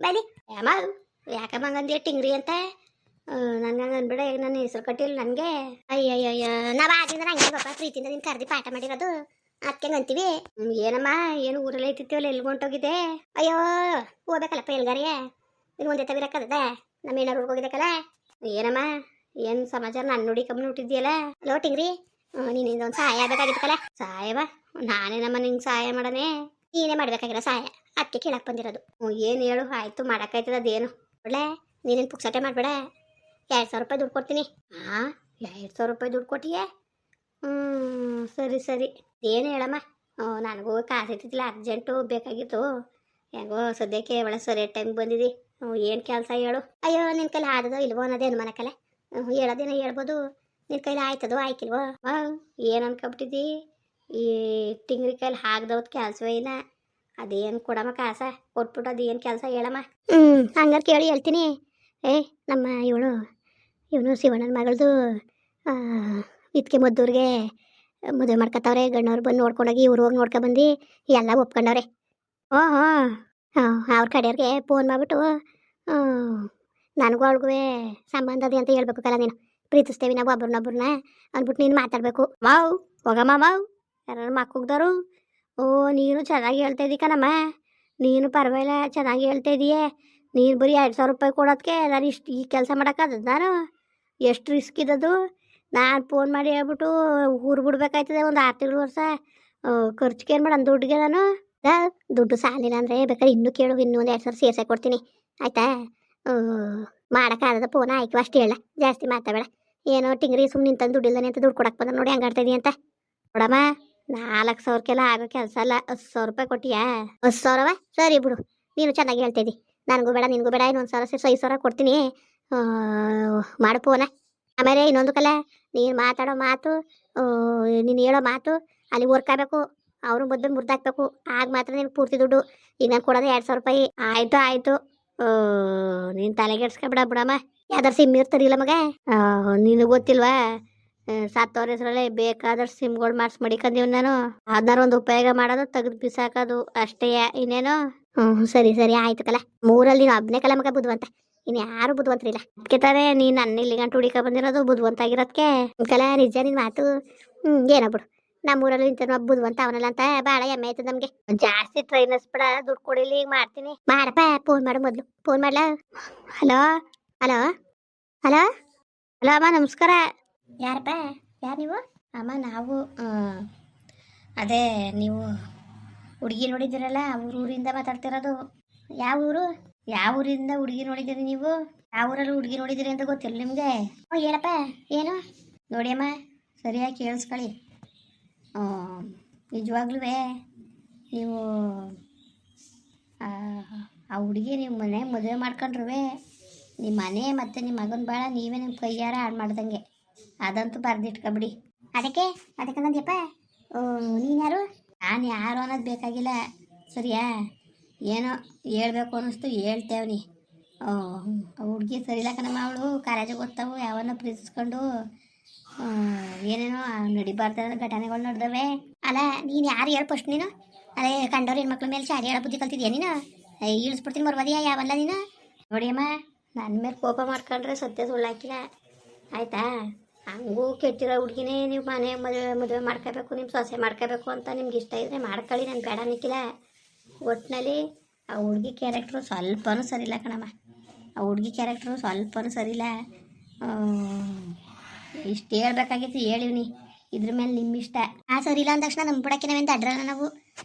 ಬನ್ನಿ ಅಮ್ಮ ಯಾಕಮ್ಮ ಹಂಗಂದಿ ಟಿಂಗ್ರಿ ಅಂತ ನನ್ಗೆ ಹಂಗೆ ಅನ್ಬೇಡ ಈಗ ನನ್ನ ಹೆಸರು ಕಟ್ಟಿಲ್ಲ ನನಗೆ ಅಯ್ಯಯ್ಯಯ್ಯ ನಾವು ಆಗಿಂದ ಹಂಗೆ ಪಾಪ ಪ್ರೀತಿಯಿಂದ ನೀನು ಕರೆದಿ ಪಾಠ ಮಾಡಿರೋದು ಅದಕ್ಕೆ ಅಂತೀವಿ ಏನಮ್ಮ ಏನು ಊರಲ್ಲಿ ಐತಿತ್ತೀವಲ್ಲ ಎಲ್ಲಿ ಹೊಂಟೋಗಿದೆ ಅಯ್ಯೋ ಹೋಗ್ಬೇಕಲ್ಲಪ್ಪ ಎಲ್ಗಾರಿಯೇ ಈಗ ಒಂದೇ ತವಿರಕ್ಕದ ನಮ್ಮ ಏನಾರು ಹೋಗಿದ್ದಕ್ಕಲ್ಲ ಏನಮ್ಮ ಏನು ಸಮಾಚಾರ ನನ್ನ ನೋಡಿ ಕಮ್ಮಿ ಹುಟ್ಟಿದ್ಯಲ್ಲ ಲೋ ಟಿಂಗ್ರಿ ನೀನಿಂದ ಒಂದು ಸಹಾಯ ಆಗ್ಬೇಕಾಗಿತ್ತಲ್ಲ ಸಹಾಯವ ನಾನೇನಮ್ಮ ನಿಂಗೆ ಸಹಾಯ ಮಾಡನೆ ನೀನೇ ಮಾಡ್ಬೇಕಾಗಿರೋ ಸಹಾಯ ಅದಕ್ಕೆ ಕೇಳಕ್ಕೆ ಬಂದಿರೋದು ಏನು ಹೇಳು ಆಯಿತು ಮಾಡೋಕ್ಕಾಯ್ತದ ಅದೇನು ಒಳ್ಳೆ ನೀನೇನು ಪುಕ್ಸಟೆ ಮಾಡಬೇಡ 2000 ರೂಪಾಯಿ ದುಡ್ಡು ಕೊಡ್ತೀನಿ ಹಾಂ 2000 ರೂಪಾಯಿ ದುಡ್ಡು ಕೊಟ್ಟಿಯೇ ಸರಿ ಸರಿ ಏನು ಹೇಳಮ್ಮ ನನಗೂ ಕಾಸು ಇರ್ತಿದ್ದಿಲ್ಲ ಅರ್ಜೆಂಟು ಬೇಕಾಗಿತ್ತು ಹೆಂಗೋ ಸದ್ಯಕ್ಕೆ ಒಳ್ಳೆ ಸರಿ ಟೈಮ್ ಬಂದಿದ್ದಿ ಏನು ಕೆಲಸ ಹೇಳು ಅಯ್ಯೋ ನಿನ್ನ ಕೈಲಿ ಆದದೋ ಇಲ್ವೋ ಅನ್ನೋದೇ ಅನುಮಾನಕ್ಕಲ್ಲ ಹೇಳೋದೇನೋ ಹೇಳ್ಬೋದು ನಿನ್ನ ಕೈಲಿ ಆಯ್ತದೋ ಆಯ್ಕಿಲ್ವೋ ಏನು ಅನ್ಕೊಬಿಟ್ಟಿದ್ದಿ ಈ ತಿಂಗ್ರಿ ಕೈಲಿ ಹಾಕ್ದವತ್ತು ಕೆಲಸವೇ ಇಲ್ಲ ಅದೇನು ಕೊಡಮ್ಮ ಕಾಸ ಕೊಟ್ಬಿಟ್ಟು ಅದೇನು ಕೆಲಸ ಹೇಳಮ್ಮ ಹಂಗಾರೆ ಕೇಳಿ ಹೇಳ್ತೀನಿ ನಮ್ಮ ಇವನು ಶಿವಣ್ಣನ ಮಗಳದು ಇದಕ್ಕೆ ಮದ್ದೂರಿಗೆ ಮದುವೆ ಮಾಡ್ಕೊತಾವ್ರೆ ಗಣ್ಣವ್ರು ಬಂದು ನೋಡ್ಕೊಂಡೋಗಿ ಇವ್ರು ಹೋಗಿ ನೋಡ್ಕೊಬಂದು ಎಲ್ಲ ಒಪ್ಕೊಂಡವ್ರೆ ಹಾಂ ಅವ್ರ ಕಡೆಯವ್ರಿಗೆ ಫೋನ್ ಮಾಡಿಬಿಟ್ಟು ನನಗೂ ಅವ್ಳಿಗೂ ಸಂಬಂಧ ಅದೇ ಅಂತ ಹೇಳ್ಬೇಕಲ್ಲ ನೀನು ಪ್ರೀತಿಸ್ತೇವೆ ನಾವು ಒಬ್ರನ್ನೊಬ್ರನ್ನ ಅಂದ್ಬಿಟ್ಟು ನೀನು ಮಾತಾಡಬೇಕು ಹೋಗಮ್ಮ ಯಾರು ಮಕ್ಕಳಿದಾರು ನೀನು ಚೆನ್ನಾಗಿ ಹೇಳ್ತಾ ಇದ್ದೀ ಕಣಮ್ಮ ನೀನು ಪರವಾಗಿಲ್ಲ ಚೆನ್ನಾಗಿ ಹೇಳ್ತಾ ಇದೀಯೇ ನೀನು ಬರೀ 2000 ರೂಪಾಯಿ ಕೊಡೋದಕ್ಕೆ ನಾನು ಇಷ್ಟು ಈ ಕೆಲಸ ಮಾಡೋಕ್ಕಾದ ನಾನು ಎಷ್ಟು ರಿಸ್ಕ್ ಇದ್ದದು ನಾನು ಫೋನ್ ಮಾಡಿ ಹೇಳ್ಬಿಟ್ಟು ಊರು ಬಿಡ್ಬೇಕಾಯ್ತದೆ ಒಂದು 6 ತಿಂಗಳು ವರ್ಷ ಖರ್ಚಿಗೆ ಏನು ಮಾಡೋಣ ದುಡ್ಡಿಗೆ ನಾನು ದುಡ್ಡು ಸಾಲಿಲ್ಲ ಅಂದರೆ ಬೇಕಾದ್ರೆ ಇನ್ನೂ ಕೇಳು ಇನ್ನೂ ಒಂದು 2000 ಸೇರ್ಸೆ ಕೊಡ್ತೀನಿ ಆಯಿತಾ ಮಾಡೋಕ್ಕಾಗದ ಫೋನ್ ಆಯ್ತು ಅಷ್ಟು ಹೇಳ ಜಾಸ್ತಿ ಮಾತಾಡಬೇಡ ಏನೋ ಟಿಂಗ್ರಿ ಸುಮ್ಮನೆ ನಿಂತಂದು ದುಡ್ಡಿಲ್ದಾನೆ ಅಂತ ದುಡ್ಡು ಕೊಡಕ್ಕೆ ಬಂದ ನೋಡಿ ಹಂಗಾಡ್ತಾ ಅಂತ ನೋಡಮ್ಮ 4,000ಕ್ಕೆಲ್ಲ ಆಗೋ ಕೆಲಸ ಅಲ್ಲ 10,000 ರೂಪಾಯಿ ಕೊಟ್ಟಿಯಾ 10,000ವ ಸರಿ ಬಿಡು ನೀನು ಚೆನ್ನಾಗಿ ಹೇಳ್ತಿದ್ದಿ ನನಗೂ ಬೇಡ ನಿನಗೂ ಬೇಡ ಇನ್ನೊಂದು 1,000 ಸೇರಿಸಿ 5,000 ಕೊಡ್ತೀನಿ ಮಾಡು ಫೋನ ಆಮೇಲೆ ಇನ್ನೊಂದು ಕಲ ನೀನು ಮಾತಾಡೋ ಮಾತು ನೀನು ಹೇಳೋ ಮಾತು ಅಲ್ಲಿ ವರ್ಕ್ ಆಗಬೇಕು ಅವರು ಮೊದಲು ಮುರಿದಾಕ್ಬೇಕು ಆಗ ಮಾತ್ರ ನಿನಗೆ ಪೂರ್ತಿ ದುಡ್ಡು ಈಗ ನಾನು ಕೊಡೋದು 2,000 ರೂಪಾಯಿ ಆಯಿತು ನೀನು ತಲೆಗೆಡ್ಸ್ಕೊಬಿಡ ಬಿಡಮ್ಮ ಯಾವ್ದಾರು ಸಿಮ್ ಇರ್ತಾರಿಲ್ಲ ಮಗ ನಿನಗೆ ಗೊತ್ತಿಲ್ವಾ ಸತ್ತವ್ರ ಹೆಸರಲ್ಲೇ ಬೇಕಾದಷ್ಟು ಸಿಮ್ಗಳು ಮಾಡಿಸಿ ಮಡಿಕೊಂಡೀವಿ ನಾನು ಅದನ್ನಾರು ಒಂದು ಉಪಯೋಗ ಮಾಡೋದು ತೆಗೆದು ಬಿಸಾಕೋದು ಅಷ್ಟೇ ಇನ್ನೇನು ಸರಿ ಆಯ್ತು ಕಲ ಮೂರಲ್ಲಿ ನೀನು ಒಬ್ಬನೇ ಕಲ ಮಗ ಬುದ್ಧಿವಂತ ಇನ್ನು ಯಾರು ಬುದ್ಧಿವಂತರಿಲ್ಲ ಅದಕ್ಕೆ ತಾರೆ ನೀನು ನನ್ನ ಇಲ್ಲಿ ಗಂಟು ಹುಡಿಕ ಬಂದಿರೋದು ಬುದ್ಧಿವಂತ ಆಗಿರೋದಕ್ಕೆ ಕಲ ನಿಜ ನಿನ್ನ ಮಾತು ಏನೋ ಬಿಡು ನಮ್ಮೂರಲ್ಲಿ ಇಂತ ಬುದ್ಧಿವಂತ ಅವನಲ್ಲ ಅಂತ ಭಾಳ ಹೆಮ್ಮೆ ಆಯ್ತು ನಮಗೆ ಜಾಸ್ತಿ ಟ್ರೈನರ್ಸ್ ಬಿಡ ದುಡ್ಡು ಕೊಡಿಲಿ ಈಗ ಮಾಡ್ತೀನಿ ಮಾಡಪ್ಪ ಫೋನ್ ಮಾಡು ಮೊದಲು ಫೋನ್ ಮಾಡ್ಲ ಹಲೋ ಹಲೋ ಹಲೋ ಹಲೋ ಅಮ್ಮ ನಮಸ್ಕಾರ ಯಾರಪ್ಪ ಯಾರು ನೀವು ಅಮ್ಮ ನಾವು ಅದೇ ನೀವು ಹುಡುಗಿ ನೋಡಿದ್ದೀರಲ್ಲ ಊರಿಂದ ಮಾತಾಡ್ತಿರೋದು ಯಾವ ಊರಿಂದ ಹುಡುಗಿ ನೋಡಿದ್ದೀರಿ ನೀವು ಯಾವ ಊರಲ್ಲಿ ಹುಡುಗಿ ನೋಡಿದ್ದೀರಿ ಅಂತ ಗೊತ್ತಿಲ್ಲ ನಿಮಗೆ ಹೇಳಪ್ಪ ಏನು ನೋಡಿ ಅಮ್ಮ ಸರಿಯಾಗಿ ಕೇಳಿಸ್ಕೊಳ್ಳಿ ನಿಜವಾಗ್ಲೂ ನೀವು ಆ ಹುಡುಗಿ ನೀವು ಮನೆ ಮದುವೆ ಮಾಡ್ಕೊಂಡ್ರು ನಿಮ್ಮ ಮನೆ ಮತ್ತು ನಿಮ್ಮ ಮಗನ ಭಾಳ ನೀವೇ ನಿಮ್ಮ ಕೈಯಾರ ಹಾಳು ಮಾಡ್ದಂಗೆ ಅದಂತೂ ಬರೆದಿಟ್ಕೊಬಿಡಿ ಅದಕ್ಕೆ ನಂದಿಯಪ್ಪ ನೀನು ಯಾರು ನಾನು ಯಾರು ಅನ್ನೋದು ಬೇಕಾಗಿಲ್ಲ ಸರಿಯಾ ಏನೋ ಹೇಳ್ಬೇಕು ಅನ್ನಿಸ್ತು ಹೇಳ್ತೇವನಿ ಹುಡುಗಿ ಸರಿಲ್ಲ ಕಣಮ್ಮ ಅವಳು ಕಾಲೇಜಿಗೆ ಓದ್ತಾವು ಯಾವನ್ನ ಪ್ರೀತಿಸ್ಕೊಂಡು ಏನೇನೋ ನಡಿಬಾರ್ದ ಘಟನೆಗಳು ನಡೆದವೆ ಅಲ್ಲ ನೀನು ಯಾರು ಹೇಳು ಫಸ್ಟ್ ನೀನು ಅದೇ ಕಂಡವ್ರು ಹೆಣ್ಮಕ್ಳ ಮೇಲೆ ಶಾಡಿ ಹೇಳೋ ಬುದ್ಧಿ ಕಲ್ತಿದ್ಯಾ ನೀನು ಇಳಿಸ್ಬಿಡ್ತೀನಿ ಮರ್ವದಿಯಾ ಯಾವಲ್ಲ ನೀನು ನೋಡಿಯಮ್ಮ ನನ್ನ ಮೇಲೆ ಕೋಪ ಮಾಡ್ಕೊಂಡ್ರೆ ಸತ್ಯ ಸುಳ್ಳಾಕಿಲ್ಲ ಆಯಿತಾ ಹಂಗೂ ಕೆಟ್ಟಿರೋ ಹುಡುಗಿನೇ ನೀವು ಮನೆ ಮದುವೆ ಮಾಡ್ಕೋಬೇಕು ನಿಮ್ಮ ಸೊಸೆ ಮಾಡ್ಕೋಬೇಕು ಅಂತ ನಿಮ್ಗೆ ಇಷ್ಟ ಇದ್ದರೆ ಮಾಡ್ಕೊಳ್ಳಿ ನಾನು ಬೇಡ ನಿಕ್ಕಿಲ್ಲ ಒಟ್ಟಿನಲ್ಲಿ ಆ ಹುಡುಗಿ ಕ್ಯಾರೆಕ್ಟ್ರು ಸ್ವಲ್ಪನೂ ಸರಿಯಿಲ್ಲ ಕಣಮ್ಮ ಆ ಹುಡುಗಿ ಕ್ಯಾರೆಕ್ಟ್ರು ಸ್ವಲ್ಪನೂ ಸರಿಯಿಲ್ಲ ಇಷ್ಟು ಹೇಳ್ಬೇಕಾಗಿತ್ತು ಹೇಳಿವ್ನಿ ಇದ್ರ ಮೇಲೆ ನಿಮ್ಮ ಇಷ್ಟ ಸರಿಯಿಲ್ಲ ಅಂದ ತಕ್ಷಣ ನಮ್ಮ ಬಿಡಕ್ಕೆ ನಾವೇನು ಅಡ್ರಲ್ಲ ನಾವು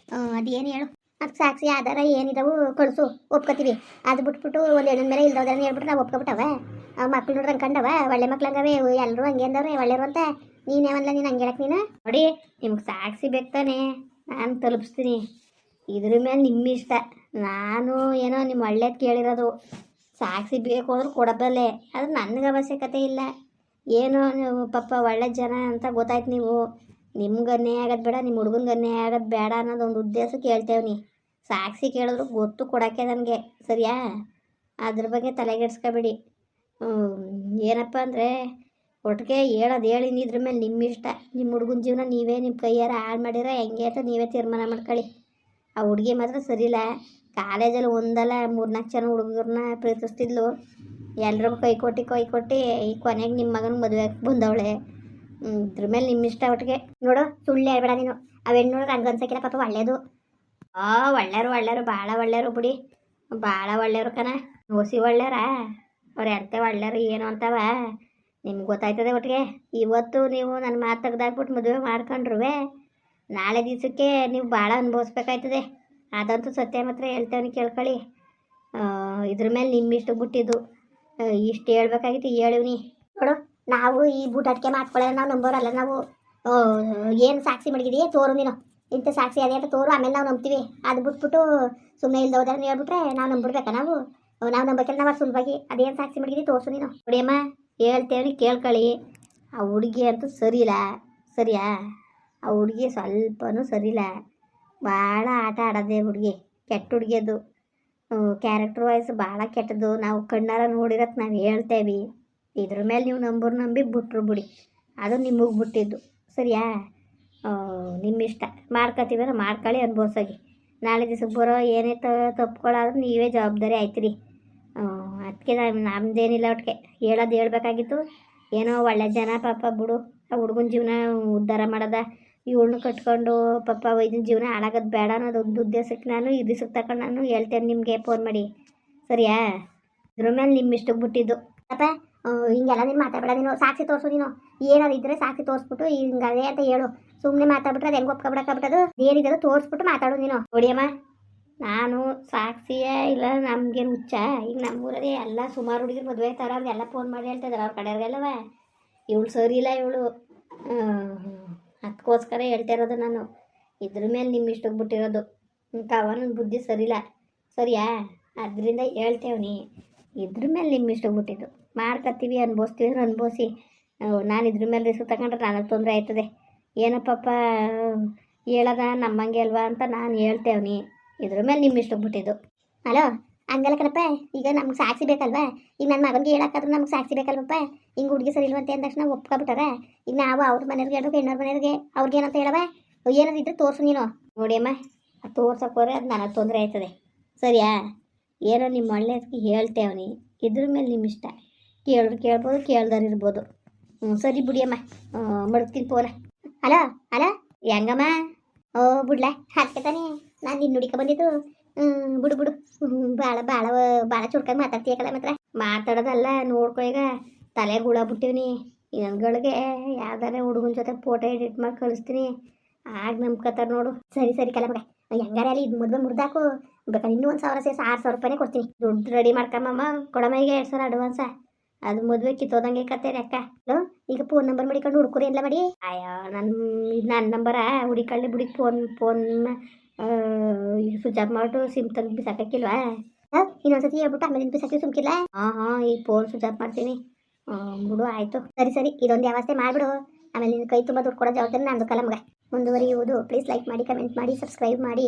ಅದೇನು ಹೇಳು ಅದಕ್ಕೆ ಸಾಕ್ಷಿ ಆಧಾರ ಏನಿದಾವು ಕಳಿಸು ಒಪ್ಕೋತೀವಿ ಅದು ಬಿಟ್ಬಿಟ್ಟು ಒಂದು ಹೆಣ್ಣಿನ ಮೇಲೆ ಇಲ್ದೋದ್ರೆ ಹೇಳ್ಬಿಟ್ಟು ನಾವು ಒಪ್ಕೊಬಿಟ್ಟವ ಮಕ್ಳು ನೋಡ್ರಿ ಕಂಡವ ಒಳ್ಳೆ ಮಕ್ಳಂಗವೇ ಎಲ್ಲರೂ ಹಂಗೆ ಅಂದವ್ರೆ ಒಳ್ಳೆಯರು ಅಂತ ನೀನೇವಲ್ಲ ನೀನು ಹಂಗೆ ಹೇಳಕ್ಕೆ ನೀನು ನೋಡಿ ನಿಮ್ಗೆ ಸಾಕ್ಷಿ ಬೇಕು ತಾನೆ ನಾನು ತಲುಪಿಸ್ತೀನಿ ಇದ್ರ ಮೇಲೆ ನಿಮ್ಮ ಇಷ್ಟ ನಾನು ಏನೋ ನಿಮ್ಮ ಒಳ್ಳೇದು ಕೇಳಿರೋದು ಸಾಕ್ಷಿ ಬೇಕು ಅಂದ್ರೆ ಕೊಡಬಲ್ಲೆ ಅದು ನನಗೆ ಅವಶ್ಯಕತೆ ಇಲ್ಲ ಏನೋ ನೀವು ಪಾಪ ಒಳ್ಳೆ ಜನ ಅಂತ ಗೊತ್ತಾಯ್ತು ನೀವು ನಿಮ್ಗೆ ಅನ್ಯಾಯ ಆಗೋದು ಬೇಡ ನಿಮ್ಮ ಹುಡುಗನ್ಗೆ ಅನ್ಯಾಯ ಆಗೋದು ಬೇಡ ಅನ್ನೋದು ಒಂದು ಉದ್ದೇಶಕ್ಕೆ ಹೇಳ್ತೇವೆ ಸಾಕ್ಷಿ ಕೇಳಿದ್ರು ಗೊತ್ತು ಕೊಡೋಕ್ಕೆ ನನಗೆ ಸರಿಯಾ ಅದ್ರ ಬಗ್ಗೆ ತಲೆಗೆಡ್ಸ್ಕೊಬೇಡಿ ಏನಪ್ಪ ಅಂದರೆ ಒಟ್ಟಿಗೆ ಹೇಳೋದು ಹೇಳಿನಿ ಇದ್ರ ಮೇಲೆ ನಿಮ್ಮ ಇಷ್ಟ ನಿಮ್ಮ ಹುಡುಗನ ಜೀವನ ನೀವೇ ನಿಮ್ಮ ಕೈಯಾರ ಹಾಳು ಮಾಡಿರೋ ಹೆಂಗೆ ಅಂತ ನೀವೇ ತೀರ್ಮಾನ ಮಾಡ್ಕೊಳ್ಳಿ ಆ ಹುಡುಗಿ ಮಾತ್ರ ಸರಿಯಿಲ್ಲ ಕಾಲೇಜಲ್ಲಿ ಒಂದಲ್ಲ 3-4 ಜನ ಹುಡುಗರನ್ನ ಪ್ರೀತಿಸ್ತಿದ್ಲು. ಎಲ್ರಿಗೂ ಕೈ ಕೊಟ್ಟು ಈ ಕೊನೆಗೆ ನಿಮ್ಮ ಮಗನ ಮದುವೆ ಬಂದವಳೆ. ಇದ್ರ ಮೇಲೆ ನಿಮ್ಮ ಇಷ್ಟ ಒಟ್ಟಿಗೆ. ನೋಡು ಸುಳ್ಳು ಹೇಳ್ಬೇಡ ನೀನು. ಆ ಹೆಣ್ಣೊಳಗೆ ಹಂಗನ್ಸಕ್ಕಿಲ್ಲ ಪಾಪ ಒಳ್ಳೇದು. ಒಳ್ಳೆಯರು ಭಾಳ ಒಳ್ಳೆಯರು ಬಿಡಿ, ಭಾಳ ಒಳ್ಳೆಯರು ಕಣ. ಓಸಿ ಒಳ್ಳೆಯರ ಅವ್ರು ಎಂತ ಒಳ್ಳೆಯರು ಏನು ಅಂತವ ನಿಮ್ಗೆ ಗೊತ್ತಾಯ್ತದೆ ಒಟ್ಟಿಗೆ. ಇವತ್ತು ನೀವು ನನ್ನ ಮಾತು ತೆಗ್ದಾಕ್ಬಿಟ್ಟು ಮದುವೆ ಮಾಡ್ಕೊಂಡ್ರುವೆ ನಾಳೆ ದಿವಸಕ್ಕೆ ನೀವು ಭಾಳ ಅನುಭವಿಸ್ಬೇಕಾಯ್ತದೆ. ಅದಂತೂ ಸತ್ಯ ಮಾತ್ರ ಹೇಳ್ತೇವೆ ಕೇಳ್ಕೊಳ್ಳಿ. ಇದ್ರ ಮೇಲೆ ನಿಮ್ಮ ಇಷ್ಟ ಬಿಟ್ಟಿದ್ದು ಇಷ್ಟು ಹೇಳ್ಬೇಕಾಗಿತ್ತು ಹೇಳಿವ್ನಿ. ನೋಡು ನಾವು ಈ ಬೂಟಾಟಿಕೆ ಮಾಡ್ಕೊಳ್ಳೋಣ, ನಾವು ನಂಬೋರಲ್ಲ. ನಾವು ಏನು ಸಾಕ್ಷಿ ಮಡಗಿದೀಯ ತೋರು ನೀನು, ಇಂಥ ಸಾಕ್ಷಿ ಅದೇ ಅಂತ ತೋರು, ಆಮೇಲೆ ನಾವು ನಂಬ್ತೀವಿ. ಅದು ಬಿಟ್ಬಿಟ್ಟು ಸುಮ್ಮನೆ ಇಲ್ದ ಹೋದ್ರೆ ಹೇಳ್ಬಿಟ್ರೆ ನಾವು ನಂಬಿಡ್ಬೇಕಾ? ನಾವು ನಂಬಕ್ಕೆಲ್ಲ ನಾವು ಸುಲಭವಾಗಿ ಅದೇನು ಸಾಕ್ಷಿ ಮಡಗಿದಿ ತೋರಿಸು ನೀನು. ನೋಡಿಯಮ್ಮ ಹೇಳ್ತೇವೆ ಕೇಳ್ಕೊಳ್ಳಿ. ಆ ಹುಡುಗಿ ಅಂತೂ ಸರಿಯಿಲ್ಲ, ಸರಿಯಾ? ಆ ಹುಡುಗಿ ಸ್ವಲ್ಪನೂ ಸರಿಯಿಲ್ಲ. ಭಾಳ ಆಟ ಆಡೋದೆ ಹುಡುಗಿ, ಕೆಟ್ಟ ಹುಡುಗಿ ಅದು. ಕ್ಯಾರೆಕ್ಟರ್ ವೈಸ್ ಭಾಳ ಕೆಟ್ಟದ್ದು. ನಾವು ಕಣ್ಣಾರ ನೋಡಿರತ್ತೆ ನಾವು ಹೇಳ್ತೇವೆ. ಇದ್ರ ಮೇಲೆ ನೀವು ನಂಬಿ ಬಿಟ್ರು ಬಿಡಿ, ಅದು ನಿಮಗೆ ಬಿಟ್ಟಿದ್ದು ಸರಿಯಾ? ನಿಮ್ಮ ಇಷ್ಟ. ಮಾಡ್ಕೊತೀವಲ್ಲ ಮಾಡ್ಕೊಳ್ಳಿ, ಅನ್ಭವಿಸೋಗಿ. ನಾಳೆ ದಿವ್ಸಕ್ಕೆ ಬರೋ ಏನೇ ತಪ್ಕೊಳ್ಳೋದು ನೀವೇ ಜವಾಬ್ದಾರಿ ಆಯ್ತೀರಿ. ಅದಕ್ಕೆ ನಮ್ದೇನಿಲ್ಲ ಒಟ್ಟಿಗೆ ಹೇಳೋದು ಹೇಳ್ಬೇಕಾಗಿತ್ತು. ಏನೋ ಒಳ್ಳೆ ಜನ ಪಾಪ ಬಿಡು. ಆ ಹುಡುಗನ ಜೀವನ ಉದ್ಧಾರ ಮಾಡೋದ, ಇವಳನ್ನ ಕಟ್ಕೊಂಡು ಪಾಪ ಇದನ್ನ ಜೀವನ ಹಾಳಾಗೋದು ಬೇಡ ಅನ್ನೋದು ಒಂದು ಉದ್ದೇಶಕ್ಕೆ ನಾನು ಈ ದಿವ್ಸಕ್ಕೆ ತಗೊಂಡು ನಾನು ಹೇಳ್ತೇನೆ ನಿಮಗೆ ಫೋನ್ ಮಾಡಿ, ಸರಿಯಾ? ಇದ್ರ ಮೇಲೆ ನಿಮ್ಮ ಇಷ್ಟಕ್ಕೆ ಬಿಟ್ಟಿದ್ದು. ಅಪ್ಪ ಹಿಂಗೆಲ್ಲ ನೀನು ಮಾತಾಡಬೇಡ. ನೀನು ಸಾಕ್ಷಿ ತೋರಿಸು. ನೀನು ಏನಾದ್ರು ಇದ್ದರೆ ಸಾಕ್ಷಿ ತೋರಿಸ್ಬಿಟ್ಟು ಹಿಂಗದೇ ಅಂತ ಹೇಳು. ಸುಮ್ಮನೆ ಮಾತಾಡ್ಬಿಟ್ರೆ ಅದು ಹೆಂಗೆ ಒಪ್ಕೊಬಿಡಕ್ಕಾಗ್ಬಿಟ್ಟದು? ಏನಿದೆ ತೋರಿಸ್ಬಿಟ್ಟು ಮಾತಾಡು ನೀನು. ನೋಡಿಯಮ್ಮ, ನಾನು ಸಾಕ್ಷಿಯೇ ಇಲ್ಲ, ನಮ್ಗೇನು ಹುಚ್ಚ? ಈಗ ನಮ್ಮೂರಲ್ಲಿ ಎಲ್ಲ ಸುಮಾರು ಹುಡುಗಿರು ಮದುವೆ ಆಯ್ತಾರ, ಅವ್ರಿಗೆಲ್ಲ ಫೋನ್ ಮಾಡಿ ಹೇಳ್ತಿದ್ದಾರೆ ಅವ್ರ ಕಡೆಯವ್ರಿಗೆಲ್ಲವ ಇವಳು ಸರಿ ಇಲ್ಲ, ಇವಳು. ಅದಕ್ಕೋಸ್ಕರ ಹೇಳ್ತಾ ಇರೋದು ನಾನು. ಇದ್ರ ಮೇಲೆ ನಿಮ್ಮ ಇಷ್ಟಕ್ಕೆ ಬಿಟ್ಟಿರೋದು. ಅವನ ಬುದ್ಧಿ ಸರಿಯಿಲ್ಲ, ಸರಿಯಾ? ಅದರಿಂದ ಹೇಳ್ತೇವನಿ. ಇದ್ರ ಮೇಲೆ ನಿಮ್ಮ ಇಷ್ಟಕ್ಕೆ ಬಿಟ್ಟಿದ್ದು. ಮಾಡ್ಕೊತೀವಿ, ಅನ್ಭವಿಸ್ತೀವಿ ಅನ್ಭವಿಸಿ. ನಾನು ಇದ್ರ ಮೇಲೆ ರಿಸ್ಕ್ ತಗೊಂಡ್ರೆ ನನಗೆ ತೊಂದರೆ ಆಯ್ತದೆ. ಏನಪ್ಪಪ್ಪ ಹೇಳೋದ ನಮ್ಮಂಗೆ ಅಲ್ವಾ ಅಂತ ನಾನು ಹೇಳ್ತೇವನಿ. ಇದ್ರ ಮೇಲೆ ನಿಮ್ಮ ಇಷ್ಟಕ್ಕೆ ಬಿಟ್ಟಿದ್ದು. ಹಲೋ, ಹಂಗಲ್ಲ ಕಣಪ್ಪ. ಈಗ ನಮ್ಗೆ ಸಾಕ್ಷಿ ಬೇಕಲ್ವಾ? ಈಗ ನನ್ನ ಮಗನಿಗೆ ಹೇಳಕ್ಕಾದ್ರೂ ನಮ್ಗೆ ಸಾಕ್ಷಿ ಬೇಕಲ್ವಪ್ಪ? ಹಿಂಗೆ ಹುಡುಗಿ ಸರಿ ಇಲ್ವಂತೆ ಅಂದ ತಕ್ಷಣ ಒಪ್ಕೊಬಿಟ್ಟಾರೆ. ಈಗ ನಾವು ಅವ್ರ ಮನೆಯವ್ರಿಗೆ ಹೇಳ್ಬೇಕು, ಹೆಣ್ಣವ್ರ ಮನೆಯವ್ರಿಗೆ ಅವ್ರಿಗೇನಂತ ಹೇಳವ? ಏನಾದ್ರು ಇದ್ರೆ ತೋರಿಸು ನೀನು. ನೋಡಿಯಮ್ಮ, ಅದು ತೋರ್ಸೋಕೋರೆ ಅದು ನನಗೆ ತೊಂದರೆ ಆಯ್ತದೆ, ಸರಿಯಾ? ಏನೋ ನಿಮ್ಮ ಒಳ್ಳೆಯದಕ್ಕೆ ಹೇಳ್ತೇವನಿ. ಇದ್ರ ಮೇಲೆ ನಿಮ್ಮ ಇಷ್ಟ. ಕೇಳಿದ್ರು ಕೇಳ್ಬೋದು, ಕೇಳ್ದಾರ ಇರ್ಬೋದು. ಸರಿ ಬಿಡಿಯಮ್ಮ, ಮಡ್ತೀನಿ ಫೋನ. ಹಲೋ ಹೆಂಗಮ್ಮ? ಬಿಡ್ಲ ಅದಕ್ಕೆ ತಾನೇ ನಾನು ನಿನ್ನ ಹುಡುಕ ಬಂದಿದ್ದು. ಬಿಡು ಭಾಳ ಚುಡ್ಕಾಗಿ ಮಾತಾಡ್ತೀಯ ಕಲ. ಮಾತ್ರ ಮಾತಾಡೋದಲ್ಲ, ನೋಡ್ಕೊ. ಈಗ ತಲೆ ಗುಳ ಬಿಟ್ಟಿವ್ನಿ. ನನ್ಗಳಿಗೆ ಯಾವ್ದಾರ ಹುಡುಗನ ಜೊತೆ ಫೋಟೋ ಎಡಿಟ್ ಮಾಡಿ ಕಳಿಸ್ತೀನಿ, ಆಗ ನಂಬ್ಕೊತಾರೆ ನೋಡು. ಸರಿ ಕಲ ಮಗ, ಹೆಂಗಾರ ಅಲ್ಲಿ ಇದು ಮದುವೆ ಮುರ್ದಾಕು. ಬೇಕಾದ್ರೆ ಇನ್ನೂ 1,000 ಸೇರಿಸಿ 6,000 ರೂಪಾಯಿನೇ ಕೊಡ್ತೀನಿ. ದುಡ್ಡು ರೆಡಿ ಮಾಡ್ಕೊಂಬಮ್ಮ, ಕೊಡಮೈಗೆ 2,000 ಅಡ್ವಾನ್ಸ. ಅದು ಮದುವೆ ಕಿತ್ತೋದಂಗೆ ಕತೆ ಲೆಕ್ಕ. ಈಗ ಫೋನ್ ನಂಬರ್ ಮಾಡಿಕೊಂಡು ಹುಡುಕರಿ ಎಲ್ಲ ಮಾಡಿ. ಅಯ್ಯೋ ನನ್ನ ನಂಬರ ಹುಡಿಕೊಳ್ಳಿ ಬಿಡಿ. ಫೋನ್ ಸ್ವಿಚ್ ಆಫ್ ಮಾಡಿಬಿಟ್ಟು ಸಿಮ್ ತೆಗೆದು ಬಿಸಾಕಿಲ್ವಾ? ಇನ್ನೊಂದ್ಸತಿ ಹೇಳ್ಬಿಟ್ಟು ಆಮೇಲೆ ಬಿಸಾಕಿ ಸುಮ್ಕಿಲ್ಲ. ಹಾಂ ಈ ಫೋನ್ ಸ್ವಿಚ್ ಆಫ್ ಮಾಡ್ತೀನಿ ಬಿಡು. ಆಯಿತು, ಸರಿ ಇದೊಂದು ವ್ಯವಸ್ಥೆ ಮಾಡಿಬಿಡು. ಆಮೇಲೆ ನಿನ್ನ ಕೈ ತುಂಬ ದುಡ್ಡು ಕೊಡೋ ಜವಾಬ್ದಾರಿ ನಂದು ಕಲ ಮಗ. ಮುಂದುವರಿಯುವುದು. ಪ್ಲೀಸ್ ಲೈಕ್ ಮಾಡಿ, ಕಮೆಂಟ್ ಮಾಡಿ, ಸಬ್ಸ್ಕ್ರೈಬ್ ಮಾಡಿ.